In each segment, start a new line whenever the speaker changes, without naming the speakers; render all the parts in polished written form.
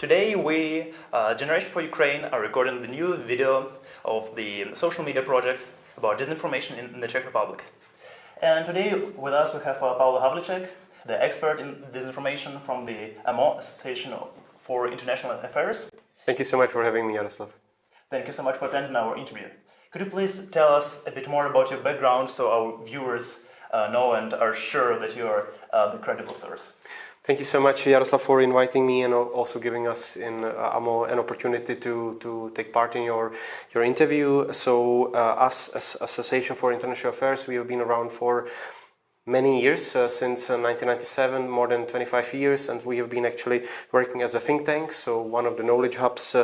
Today we, Generation for Ukraine, are recording the new video of the social media project about disinformation in the Czech Republic. And today with us we have Pavel Havlíček, the expert in disinformation from the AMO, Association for International Affairs.
Thank you so much for having me, Jaroslav.
Thank you so much for attending our interview. Could you please tell us a bit more about your background so our viewers know and are sure that you are the credible source?
Thank you so much, Jaroslav, for inviting me and also giving us in AMO an opportunity to take part in your interview. So, us as Association for International Affairs, we have been around for many years, since 1997, more than 25 years, and we have been actually working as a think tank, so one of the knowledge hubs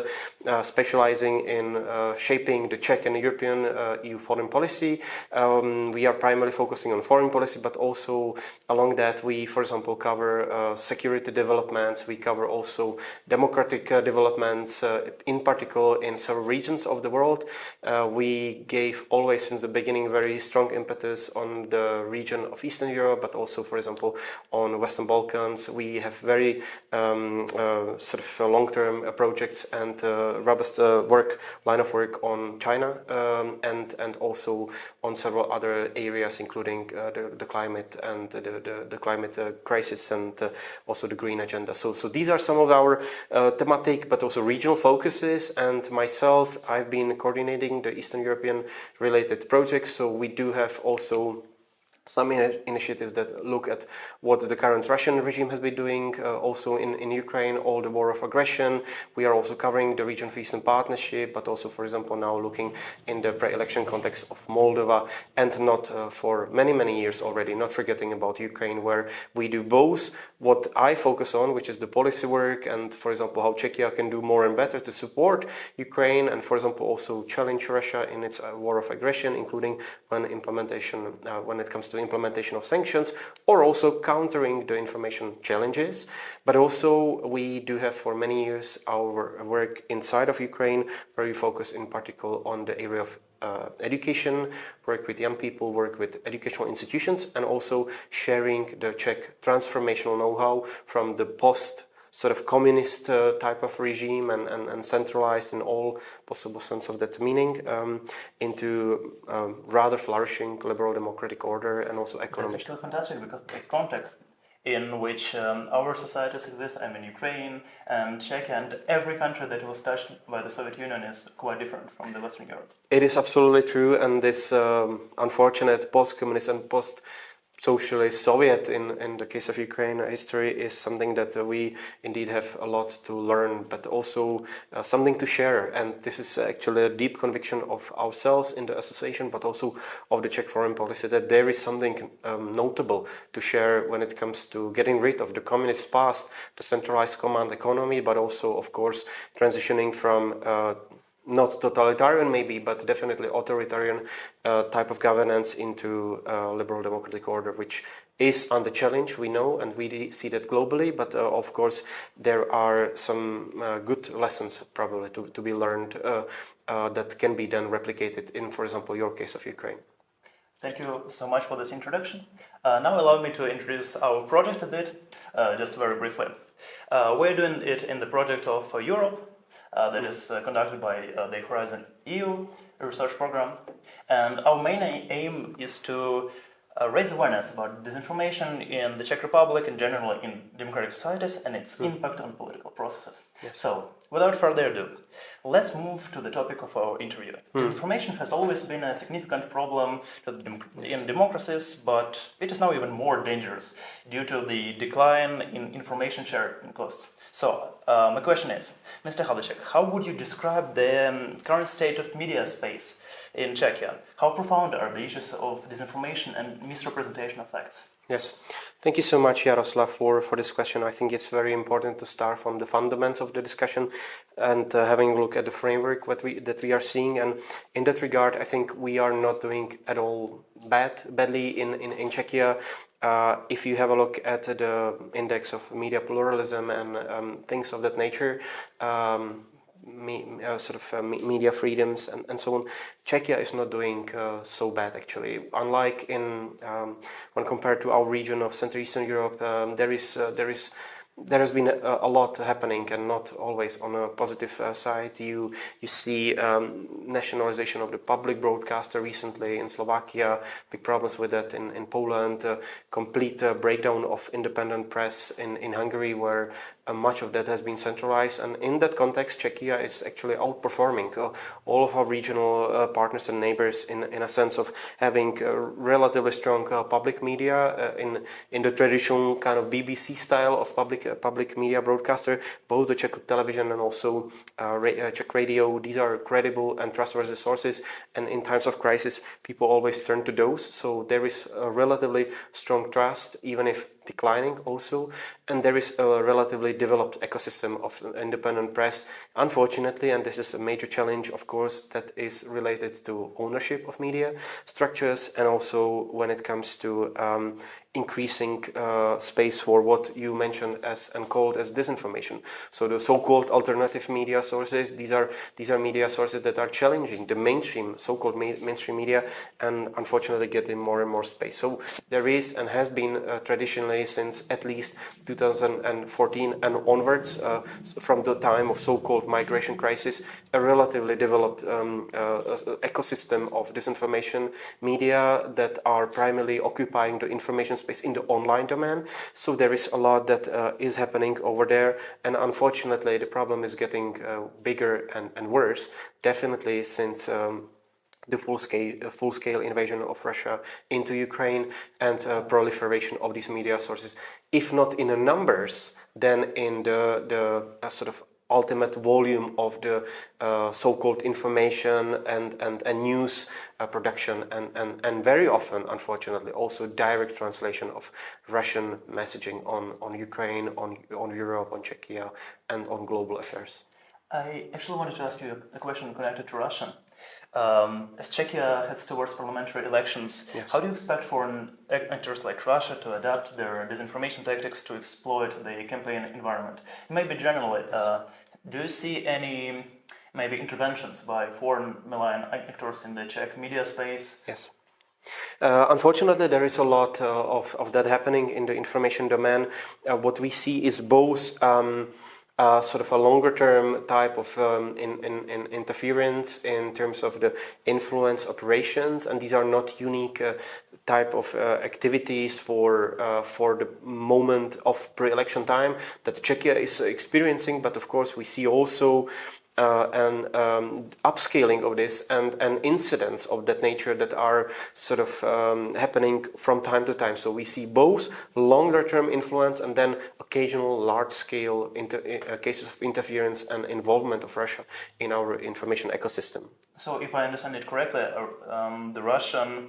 specializing in shaping the Czech and European EU foreign policy. We are primarily focusing on foreign policy, but also along that we, for example, cover security developments, we cover also democratic developments, in particular in several regions of the world. We gave always since the beginning very strong impetus on the region of Eastern Europe, but also, for example, on Western Balkans. We have very sort of long-term projects and robust line of work on China and also on several other areas, including the climate and the climate crisis and also the green agenda. So these are some of our thematic but also regional focuses. And myself, I've been coordinating the Eastern European related projects. So we do have also some initiatives that look at what the current Russian regime has been doing, also in Ukraine, all the war of aggression. We are also covering the region of Eastern Partnership, but also, for example, now looking in the pre-election context of Moldova, and not for many, many years already, not forgetting about Ukraine, where we do both what I focus on, which is the policy work, and, for example, how Czechia can do more and better to support Ukraine, and, for example, also challenge Russia in its war of aggression, including when it comes to implementation of sanctions, or also countering the information challenges. But also we do have for many years our work inside of Ukraine, where we focus in particular on the area of education, work with young people, work with educational institutions, and also sharing the Czech transformational know-how from the post sort of communist type of regime and centralized in all possible sense of that meaning into rather flourishing liberal democratic order and also economic.
That's actually fantastic, because the context in which our societies exist, I mean Ukraine and Czechia and every country that was touched by the Soviet Union is quite different from the Western Europe. It
is absolutely true, and this unfortunate post-communist and post-socialist Soviet, in the case of Ukraine history, is something that we indeed have a lot to learn, but also something to share. And this is actually a deep conviction of ourselves in the association, but also of the Czech foreign policy, that there is something notable to share when it comes to getting rid of the communist past, the centralized command economy, but also, of course, transitioning from not totalitarian maybe, but definitely authoritarian type of governance into liberal democratic order, which is under challenge, we know, and we see that globally. But of course, there are some good lessons probably to be learned that can be then replicated in, for example, your case of Ukraine.
Thank you so much for this introduction. Now allow me to introduce our project a bit, just very briefly. We're doing it in the project of YOUROPE, that is conducted by the Horizon EU research program, and our main aim is to raise awareness about disinformation in the Czech Republic and generally in democratic societies and its impact on political processes.
Yes.
So, without further ado, let's move to the topic of our interview. Disinformation has always been a significant problem in democracies, but it is now even more dangerous due to the decline in information sharing costs. So, my question is, Mr. Havlíček, how would you describe the current state of media space in Czechia? How profound are the issues of disinformation and misrepresentation of facts?
Yes, thank you so much, Jaroslav, for this question. I think it's very important to start from the fundamentals of the discussion and having a look at the framework that we are seeing. And in that regard, I think we are not doing at all badly in Czechia. If you have a look at the index of media pluralism and things of that nature, media freedoms and so on, Czechia is not doing so bad actually. Unlike when compared to our region of Central Eastern Europe, there is there has been a lot happening, and not always on a positive side. You see nationalization of the public broadcaster recently in Slovakia, big problems with that in Poland, complete breakdown of independent press in Hungary, where much of that has been centralized. And in that context, Czechia is actually outperforming all of our regional partners and neighbors in a sense of having a relatively strong public media in the traditional kind of BBC style of public media broadcaster. Both the Czech television and also Czech radio, these are credible and trustworthy sources, and in times of crisis people always turn to those. So there is a relatively strong trust, even if declining also, and there is a relatively developed ecosystem of independent press, unfortunately, and this is a major challenge, of course, that is related to ownership of media structures, and also when it comes to increasing space for what you mentioned as and called as disinformation. So the so-called alternative media sources, these are media sources that are challenging the mainstream, so-called mainstream media, and unfortunately getting more and more space. So there is and has been traditionally since at least 2014 and onwards, from the time of so-called migration crisis, a relatively developed ecosystem of disinformation media that are primarily occupying the information space in the online domain. So there is a lot that is happening over there, and unfortunately the problem is getting bigger and worse, definitely since the full-scale invasion of Russia into Ukraine and proliferation of these media sources, if not in the numbers, then in the sort of ultimate volume of the so-called information and news production, and very often, unfortunately, also direct translation of Russian messaging on Ukraine, on Europe, on Czechia, and on global affairs.
I actually wanted to ask you a question connected to Russia. As Czechia heads towards parliamentary elections,
yes.
How do you expect foreign actors like Russia to adapt their disinformation tactics to exploit the campaign environment? Maybe generally, do you see any maybe interventions by foreign malign actors in the Czech media space?
Yes. Unfortunately, there is a lot of that happening in the information domain. What we see is both sort of a longer-term type of interference in terms of the influence operations, and these are not unique type of activities for the moment of pre-election time that Czechia is experiencing. But of course, we see also an upscaling of this and incidents of that nature that are sort of happening from time to time. So we see both longer-term influence and then occasional large-scale cases of interference and involvement of Russia in our information ecosystem.
So if I understand it correctly, the Russian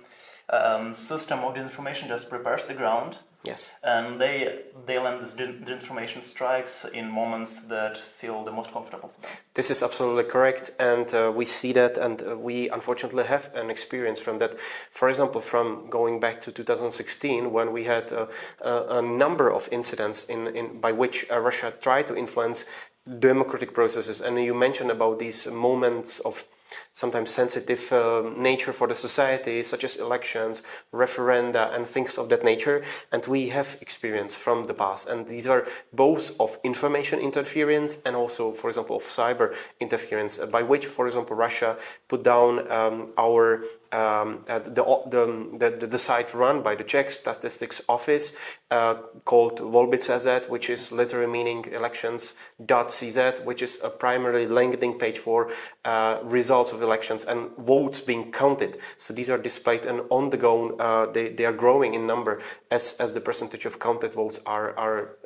system of disinformation just prepares the ground.
Yes.
And they land these disinformation strikes in moments that feel the most comfortable for them.
This is absolutely correct, and we see that, and we unfortunately have an experience from that. For example, from going back to 2016, when we had a number of incidents by which Russia tried to influence democratic processes, and you mentioned about these moments of sometimes sensitive nature for the society, such as elections, referenda, and things of that nature. And we have experience from the past. And these are both of information interference and also, for example, of cyber interference, by which, for example, Russia put down the site run by the Czech Statistics Office called Volby.cz, which is literally meaning elections.cz, which is a primarily landing page for results of elections and votes being counted. So these are displayed and on the go. They are growing in number as the percentage of counted votes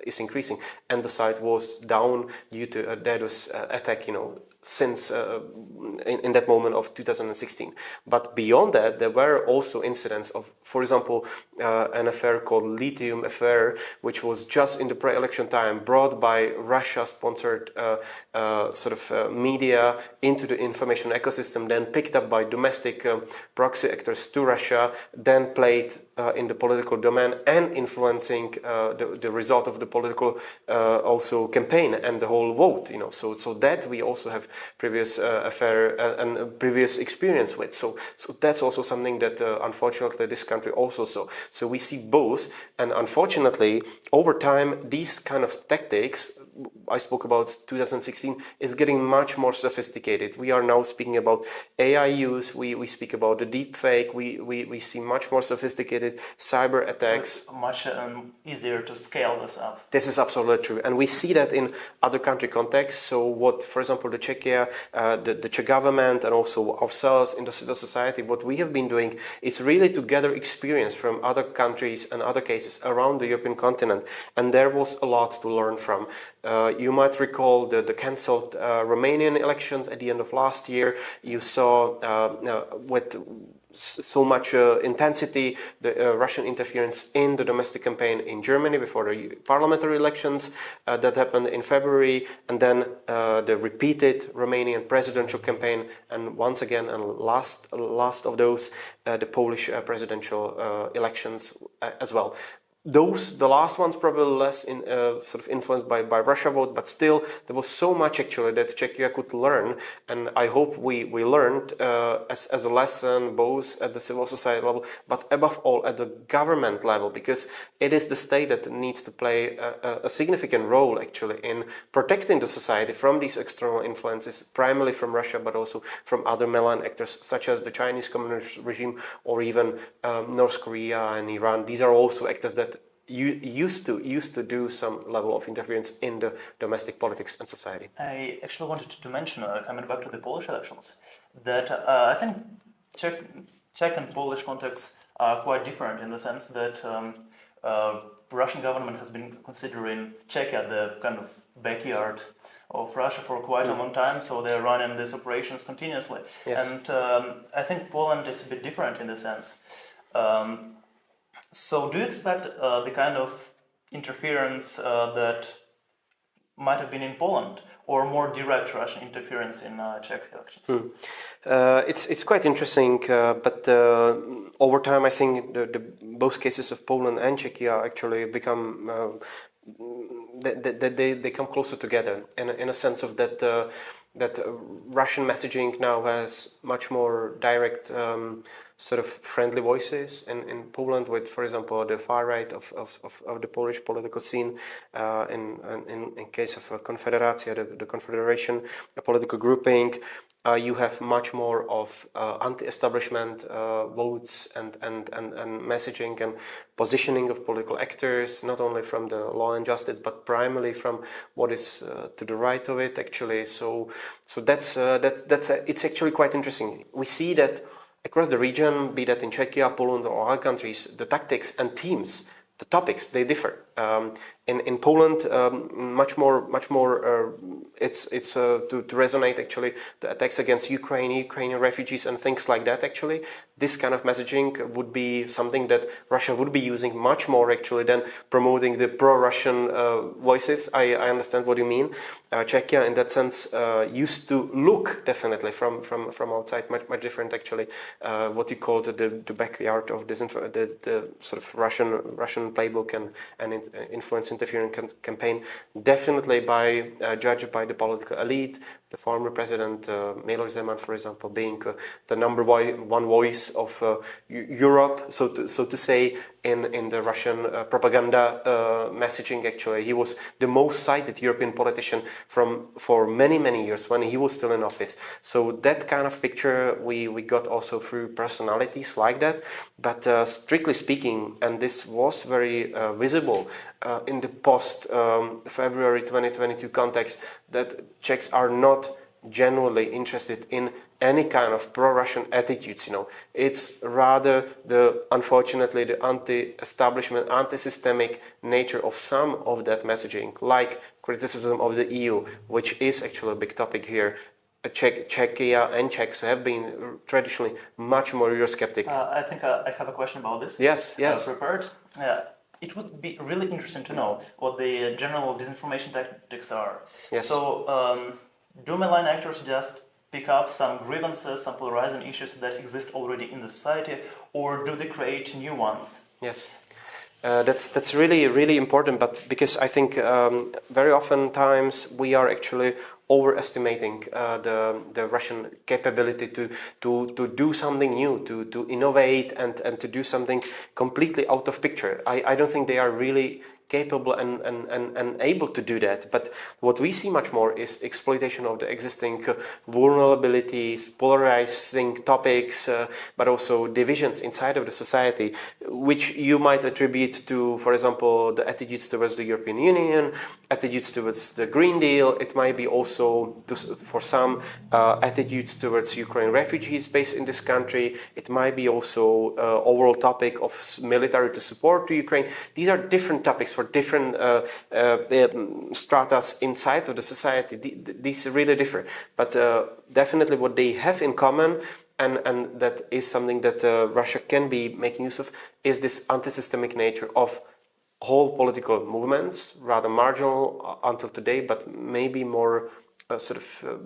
is increasing. And the site was down due to a DDoS attack, since in that moment of 2016. But beyond that, there were also incidents of, for example, an affair called Lithium Affair, which was just in the pre-election time brought by Russia-sponsored media into the information ecosystem, then picked up by domestic proxy actors to Russia, then played in the political domain and influencing the result of the political also campaign and the whole vote. So that we also have affair and previous experience with. So that's also something that unfortunately this country also saw. So we see both, and unfortunately over time these kind of tactics I spoke about 2016 is getting much more sophisticated. We are now speaking about AI use, we speak about the deep fake, we see much more sophisticated cyber attacks.
So it's much easier to scale this up.
This is absolutely true, and we see that in other country contexts. So what, for example, the Czechia, the Czech government and also ourselves in the civil society, what we have been doing is really to gather experience from other countries and other cases around the European continent, and there was a lot to learn from. You might recall the cancelled Romanian elections at the end of last year. You saw with so much intensity the Russian interference in the domestic campaign in Germany before the parliamentary elections that happened in February, and then the repeated Romanian presidential campaign, and once again, and last of those, the Polish presidential elections as well. The last ones probably less sort of influenced by Russia vote, but still there was so much actually that Czechia could learn, and I hope we learned as a lesson both at the civil society level, but above all at the government level, because it is the state that needs to play a significant role actually in protecting the society from these external influences, primarily from Russia, but also from other malign actors such as the Chinese Communist regime or even North Korea and Iran. These are also actors that used to do some level of interference in the domestic politics and society.
I actually wanted to mention, coming back to the Polish elections, that I think Czech and Polish contexts are quite different in the sense that Russian government has been considering Czechia the kind of backyard of Russia for quite a long time, so they're running these operations continuously.
Yes.
And I think Poland is a bit different in the sense. So do you expect the kind of interference that might have been in Poland, or more direct Russian interference in Czech elections?
It's quite interesting, but over time I think the both cases of Poland and Czechia actually become they come closer together in a sense of that Russian messaging now has much more direct sort of friendly voices in Poland, with, for example, the far right of the Polish political scene. In case of Konfederacja, the Confederation, a political grouping, you have much more of anti-establishment votes and messaging and positioning of political actors, not only from the law and justice, but primarily from what is to the right of it. Actually, so that's it's actually quite interesting. We see that across the region, be that in Czechia, Poland, or other countries, the tactics and themes, the topics, they differ. In Poland, much more. It's to resonate actually the attacks against Ukrainian refugees and things like that. Actually, this kind of messaging would be something that Russia would be using much more actually than promoting the pro-Russian voices. I understand what you mean. Czechia, in that sense, used to look definitely from outside much different actually. What you call the backyard of disinfo, the sort of Russian playbook and influence interference campaign, definitely judged by the political elite. The former president Miloš Zeman, for example, being the number one voice of Europe, so to say, in the Russian propaganda messaging. Actually, he was the most cited European politician for many years when he was still in office. So that kind of picture we got also through personalities like that. But strictly speaking, and this was very visible in the post February 2022 context, that Czechs are not genuinely interested in any kind of pro-Russian attitudes. It's rather unfortunately the anti-establishment, anti-systemic nature of some of that messaging, like criticism of the EU, which is actually a big topic here. Czechia and Czechs have been traditionally much more Eurosceptic.
I think I have a question about this.
Yes.
Prepared. It would be really interesting to know what the general disinformation tactics are.
Yes.
So, do malign actors just pick up some grievances, some polarizing issues that exist already in the society, or do they create new ones?
Yes. That's really important, but because I think very often times we are actually overestimating the Russian capability to do something new, to innovate and to do something completely out of picture. I don't think they are really capable and able to do that. But what we see much more is exploitation of the existing vulnerabilities, polarizing topics, but also divisions inside of the society, which you might attribute to, for example, the attitudes towards the European Union, attitudes towards the Green Deal. It might be also, for some, attitudes towards Ukraine refugees based in this country. It might be also overall topic of military to support to Ukraine. These are different topics for different stratas inside of the society. These really differ, but definitely what they have in common, and that is something that Russia can be making use of, is this anti-systemic nature of whole political movements, rather marginal until today, but maybe more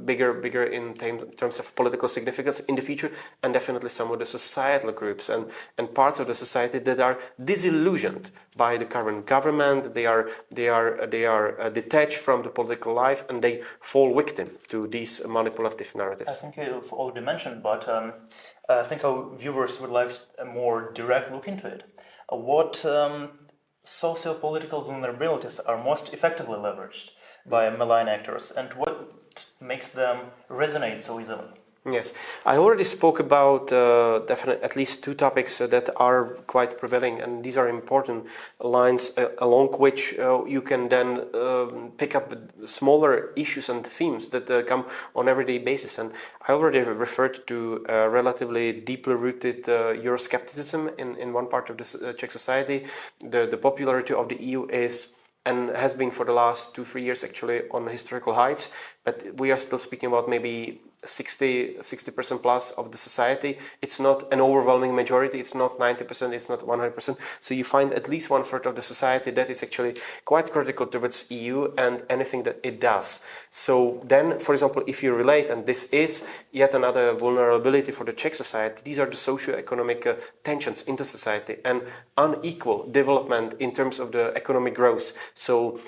bigger in terms of political significance in the future, and definitely some of the societal groups and parts of the society that are disillusioned by the current government. They are detached from the political life, and they fall victim to these manipulative narratives.
I think you've already mentioned, but I think our viewers would like a more direct look into it. What socio-political vulnerabilities are most effectively leveraged by malign actors, and what makes them resonate so easily?
Yes, I already spoke about definitely at least two topics that are quite prevailing, and these are important lines along which you can then pick up smaller issues and themes that come on everyday basis. And I already referred to relatively deeply rooted Euroscepticism in one part of the Czech society. The popularity of the EU is, and has been for the last 2-3 years actually, on historical heights, but we are still speaking about maybe 60% plus of the society. It's not an overwhelming majority, it's not 90%, it's not 100%. So you find at least 1/3 of the society that is actually quite critical towards EU and anything that it does. So then, for example, if you relate, and this is yet another vulnerability for the Czech society, these are the socio-economic tensions in the society and unequal development in terms of the economic growth. So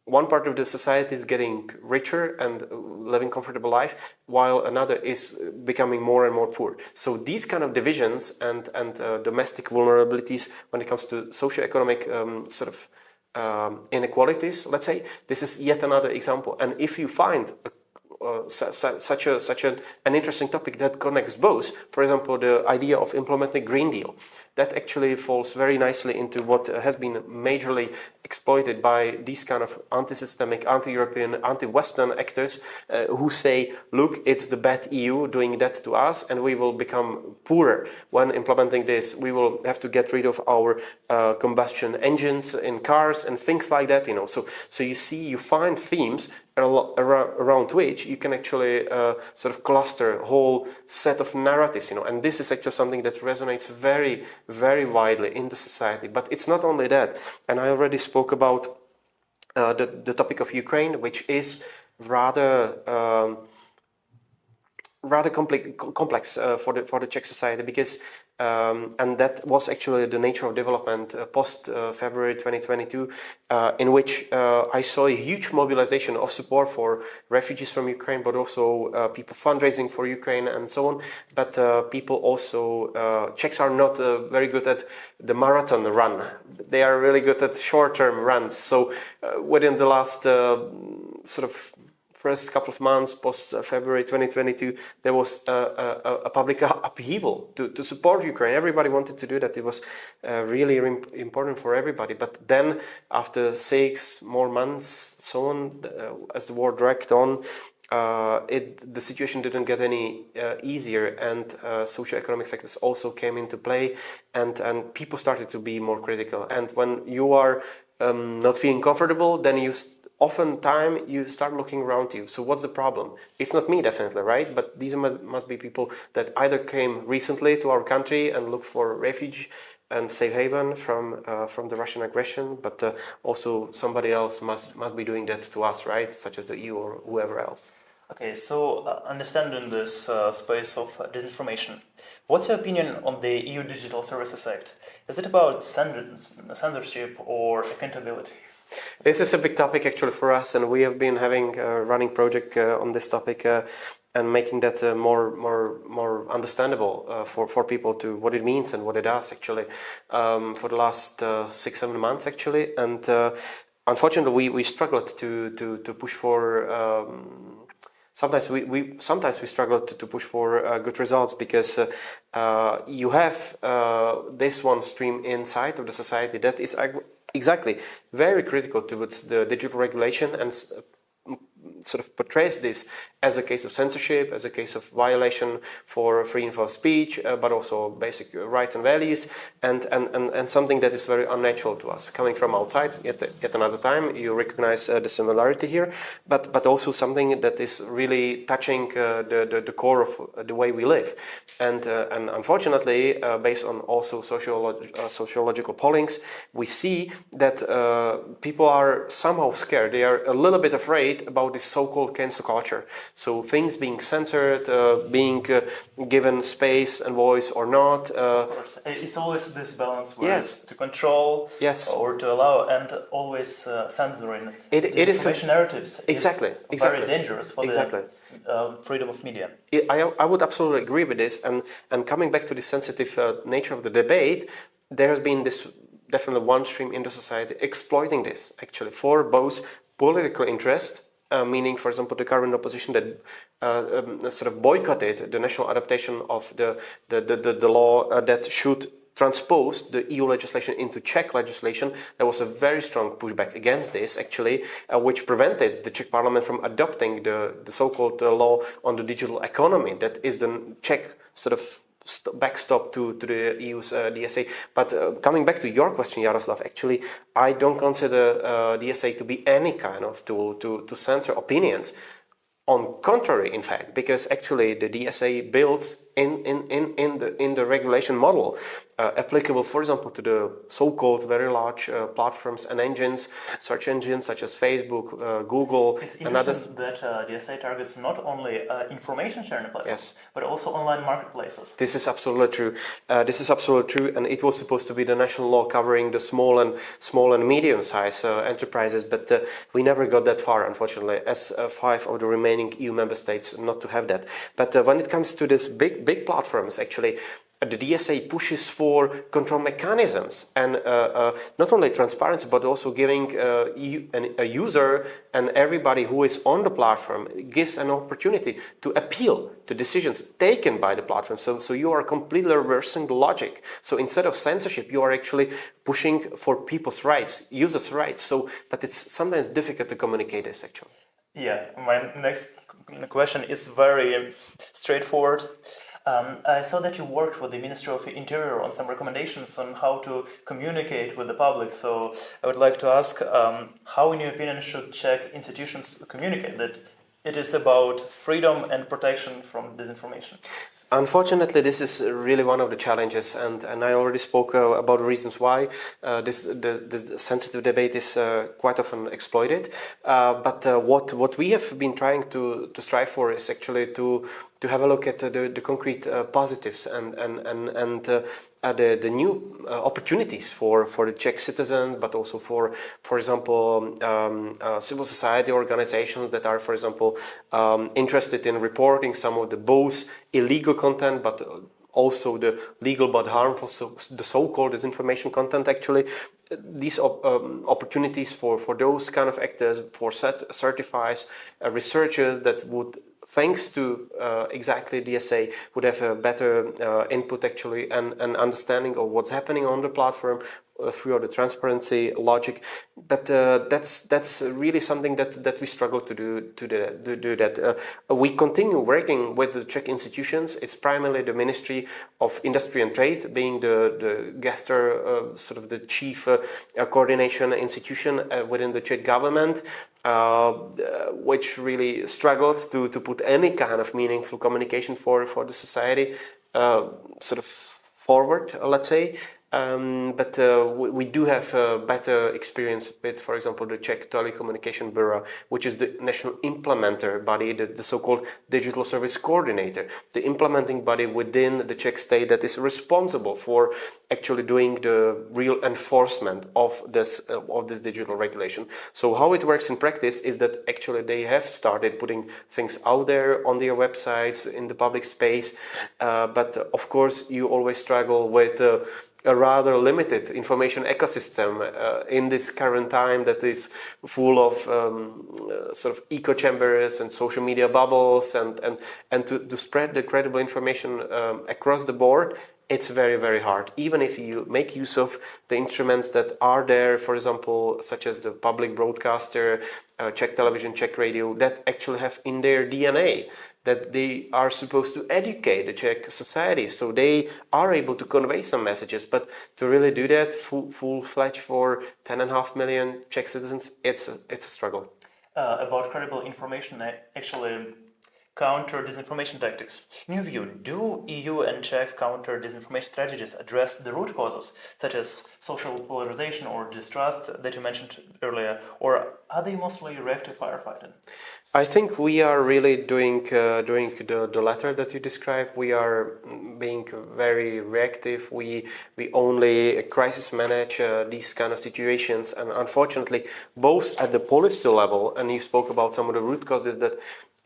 one part of the society is getting richer and living comfortable life, while another is becoming more and more poor. So these kind of divisions and domestic vulnerabilities when it comes to socioeconomic inequalities, let's say, this is yet another example. And if you find such an interesting topic that connects both, for example, the idea of implementing Green Deal, that actually falls very nicely into what has been majorly exploited by these kind of anti-systemic, anti-European, anti-Western actors who say, look, it's the bad EU doing that to us and we will become poorer when implementing this. We will have to get rid of our combustion engines in cars and things like that, you know. So you see, you find themes around which you can actually cluster a whole set of narratives, you know, and this is actually something that resonates very, very widely in the society. But it's not only that, and I already spoke about the topic of Ukraine, which is rather complex for the Czech society, because and that was actually the nature of development post February 2022, in which I saw a huge mobilization of support for refugees from Ukraine, but also people fundraising for Ukraine and so on. But people also, Czechs are not very good at the marathon run. They are really good at short-term runs. So within the last first couple of months post February 2022, there was a public upheaval to support Ukraine. Everybody wanted to do that. It was really important for everybody. But then after 6 more months, so on, as the war dragged on, the situation didn't get any easier, and socioeconomic factors also came into play, and people started to be more critical. And when you are not feeling comfortable, then oftentimes you start looking around you. So what's the problem? It's not me, definitely, right? But these must be people that either came recently to our country and looked for refuge and safe haven from the Russian aggression, but also somebody else must be doing that to us, right? Such as the EU or whoever else.
Okay, so understanding this space of disinformation, what's your opinion on the EU Digital Services Act? Is it about censorship or accountability?
This is a big topic actually for us, and we have been having a running project on this topic and making that more understandable for people to what it means and what it does actually for the last 6-7 months actually, and unfortunately we struggled to push for. Sometimes we struggle to push for good results because you have this one stream inside of the society that is exactly very critical towards the digital regulation and sort of portrays this as a case of censorship, as a case of violation for freedom of speech, but also basic rights and values, and something that is very unnatural to us. Coming from outside, yet another time, you recognize the similarity here, but also something that is really touching the core of the way we live. And unfortunately, based on also sociological pollings, we see that people are somehow scared. They are a little bit afraid about this so-called cancel culture. So things being censored, being given space and voice or not.
Of course. It's always this balance where
Yes.
to control or to allow, and always censoring.
It is
information narratives.
Exactly.
Is very dangerous for the freedom of media.
I would absolutely agree with this. And coming back to the sensitive nature of the debate, there has been this definitely one stream in the society exploiting this actually for both political interest. Meaning, for example, the current opposition that sort of boycotted the national adaptation of the law that should transpose the EU legislation into Czech legislation. There was a very strong pushback against this, actually, which prevented the Czech parliament from adopting the so-called law on the digital economy. That is the Czech sort of backstop to the EU's DSA. But coming back to your question, Jaroslav, actually, I don't consider DSA to be any kind of tool to censor opinions. On contrary, in fact, because actually the DSA builds in the regulation model applicable, for example, to the so-called very large platforms and engines, search engines such as Facebook, Google, and others.
It's interesting that DSA targets not only information sharing platforms, but also online marketplaces.
This is absolutely true. And it was supposed to be the national law covering the small and medium-sized enterprises, but we never got that far, unfortunately, as 5 of the remaining EU member states not to have that. But when it comes to this big platforms, actually, the DSA pushes for control mechanisms and not only transparency, but also giving a user and everybody who is on the platform gives an opportunity to appeal to decisions taken by the platform. So you are completely reversing the logic. So instead of censorship, you are actually pushing for people's rights, users' rights. But it's sometimes difficult to communicate this, actually.
Yeah, my next question is very straightforward. I saw that you worked with the Ministry of Interior on some recommendations on how to communicate with the public. So I would like to ask, how, in your opinion, should Czech institutions communicate that it is about freedom and protection from disinformation?
Unfortunately, this is really one of the challenges, and I already spoke about the reasons why this sensitive debate is quite often exploited. But what we have been trying to strive for is actually to have a look at the concrete positives and the new opportunities for the Czech citizens, but also for example, civil society organizations that are, for example, interested in reporting some of the both illegal content, but also the legal but harmful, the so-called disinformation content, actually. These opportunities for those kind of actors, for certifies, researchers that would, thanks to exactly DSA, would have a better input actually and understanding of what's happening on the platform through the transparency logic. But that's really something that we struggle to do that. We continue working with the Czech institutions. It's primarily the Ministry of Industry and Trade, being the Gestor, sort of the chief coordination institution within the Czech government, which really struggled to put any kind of meaningful communication for the society sort of forward, let's say. But we do have a better experience with, for example, the Czech Telecommunication Bureau, which is the national implementer body, the so-called Digital Service Coordinator, the implementing body within the Czech state that is responsible for actually doing the real enforcement of this digital regulation. So how it works in practice is that actually they have started putting things out there on their websites in the public space, but of course you always struggle with a rather limited information ecosystem in this current time that is full of sort of echo chambers and social media bubbles, and to spread the credible information across the board. It's very, very hard. Even if you make use of the instruments that are there, for example, such as the public broadcaster, Czech television, Czech radio, that actually have in their DNA that they are supposed to educate the Czech society, so they are able to convey some messages. But to really do that full-fledged for 10.5 million Czech citizens, it's a struggle.
About credible information, actually counter disinformation tactics. In your view, do EU and Czech counter disinformation strategies address the root causes, such as social polarization or distrust that you mentioned earlier, or are they mostly reactive firefighting?
I think we are really doing the latter that you described. We are being very reactive. We only crisis manage these kind of situations, and unfortunately, both at the policy level, and you spoke about some of the root causes, that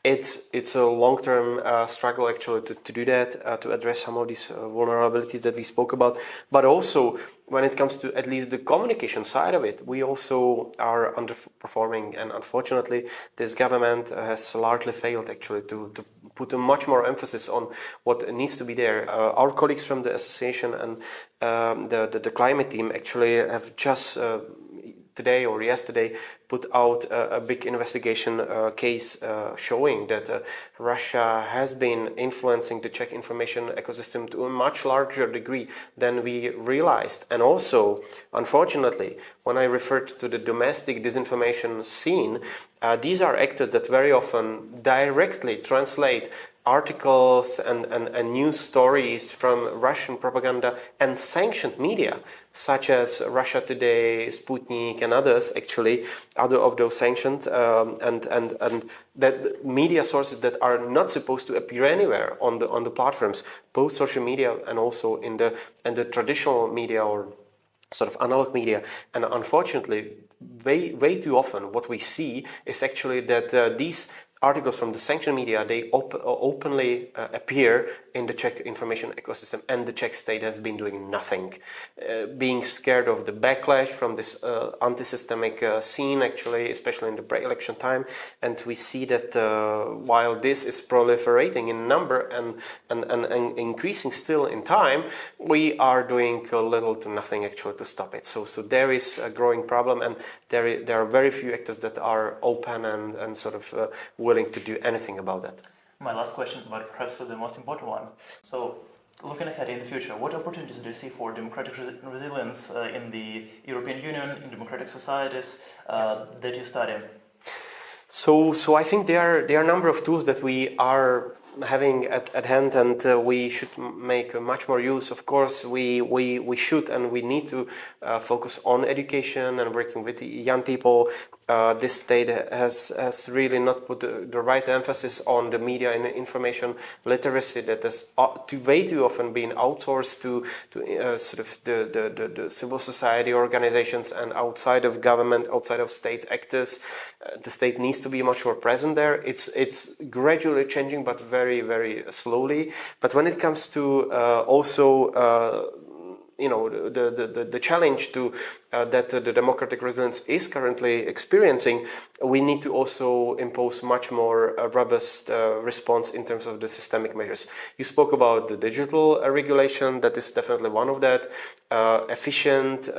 it's a long-term struggle actually to do that, to address some of these vulnerabilities that we spoke about. But also, when it comes to at least the communication side of it, we also are underperforming. And unfortunately, this government has largely failed actually to put a much more emphasis on what needs to be there. Our colleagues from the association and the climate team actually have just today or yesterday put out a big investigation case showing that Russia has been influencing the Czech information ecosystem to a much larger degree than we realized. And also, unfortunately, when I referred to the domestic disinformation scene, these are actors that very often directly translate articles and news stories from Russian propaganda and sanctioned media, such as Russia Today, Sputnik, and others, actually, other of those sanctioned, and that media sources that are not supposed to appear anywhere on the platforms, both social media and also in the traditional media or sort of analog media. And unfortunately, way too often what we see is actually that these articles from the sanctioned media, they openly appear in the Czech information ecosystem, and the Czech state has been doing nothing, being scared of the backlash from this anti-systemic scene, actually, especially in the pre-election time. And we see that while this is proliferating in number and increasing still in time, we are doing little to nothing actually to stop it. So there is a growing problem, and there are very few actors that are open and sort of willing to do anything about that.
My last question, but perhaps the most important one. So, looking ahead in the future, what opportunities do you see for democratic resilience in the European Union, in democratic societies that you study?
So I think there are a number of tools that we are having at hand, and we should make much more use. Of course, we should and we need to focus on education and working with the young people. This state has really not put the right emphasis on the media and information literacy that has way too often been outsourced to sort of the civil society organizations and outside of government, outside of state actors. The state needs to be much more present there. It's gradually changing, but very, very slowly. But when it comes to also the challenge to that the democratic resilience is currently experiencing, we need to also impose much more robust response in terms of the systemic measures. You spoke about the digital regulation. That is definitely one of that. Efficient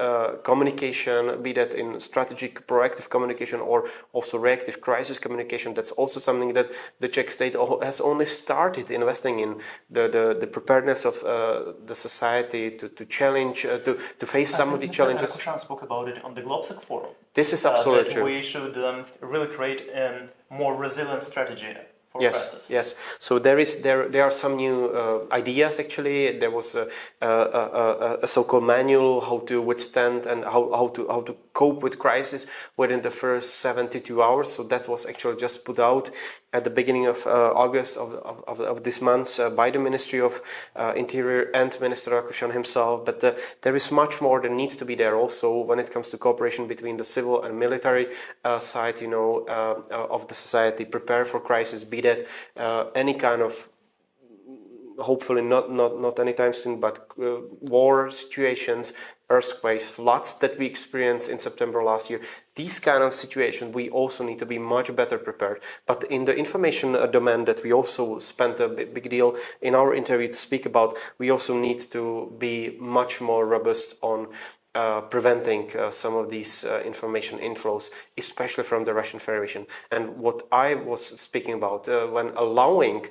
communication, be that in strategic proactive communication or also reactive crisis communication. That's also something that the Czech state has only started investing in, the preparedness of the society to challenge, to face some of these challenges.
Spoke about it on the Globsec forum.
This is absolutely true.
We should really create a more resilient strategy for
Yes,
crisis.
yes. So there are some new ideas actually. There was a so-called manual how to withstand and how to cope with crisis within the first 72 hours. So that was actually just put out at the beginning of August of this month by the Ministry of Interior and Minister Rakushan himself. But there is much more that needs to be there also when it comes to cooperation between the civil and military side, of the society. Prepare for crisis, be that any kind of, hopefully not anytime soon, but war situations, earthquakes, floods that we experienced in September last year. These kind of situations, we also need to be much better prepared. But in the information domain that we also spent a big deal in our interview to speak about, we also need to be much more robust on preventing some of these information inflows, especially from the Russian Federation. And what I was speaking about when allowing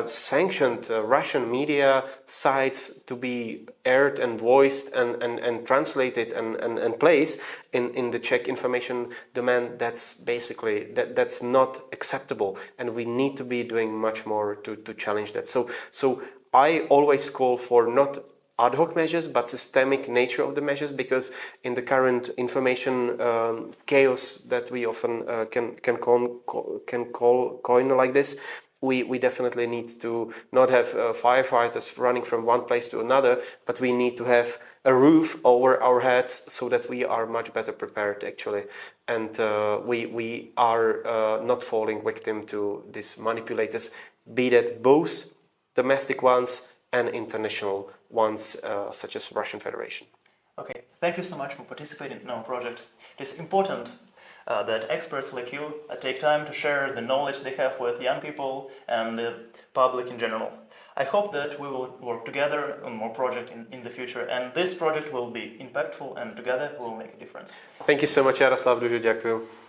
sanctioned Russian media sites to be aired and voiced and translated and placed in the Czech information domain, that's basically, that's not acceptable, and we need to be doing much more to challenge that. So I always call for not ad hoc measures, but systemic nature of the measures, because in the current information chaos that we often can coin like this, we definitely need to not have firefighters running from one place to another, but we need to have a roof over our heads so that we are much better prepared actually, and we are not falling victim to these manipulators, be that both domestic ones and international ones, such as Russian Federation.
Okay, thank you so much for participating in our project. It is important that experts like you take time to share the knowledge they have with young people and the public in general. I hope that we will work together on more projects in the future, and this project will be impactful, and together we will make a difference.
Thank you so much, Jaroslav. Дуже дякую.